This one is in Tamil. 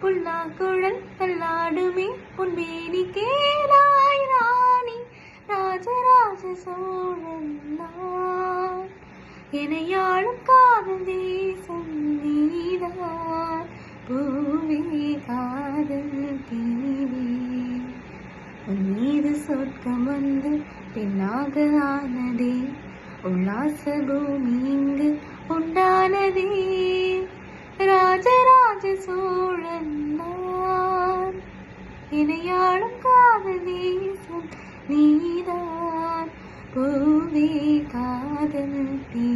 புல்லாங்குழல் தள்ளாடுமே பொன்மேனி கேளாய் ராணி ராஜராஜ சோழன் நான் எனையாளும் காதல் தேசம் நீதான் பூவே காதல் தீவே உன் மீது சொர்க்கம் வந்து பெண்ணாக ஆனதே உல்லாச பூமி இங்கு உண்டானதே ராஜராஜ சோழன் நான் இணையாளும் காதல் தேசம் நீதான் பூவே காதல் தீ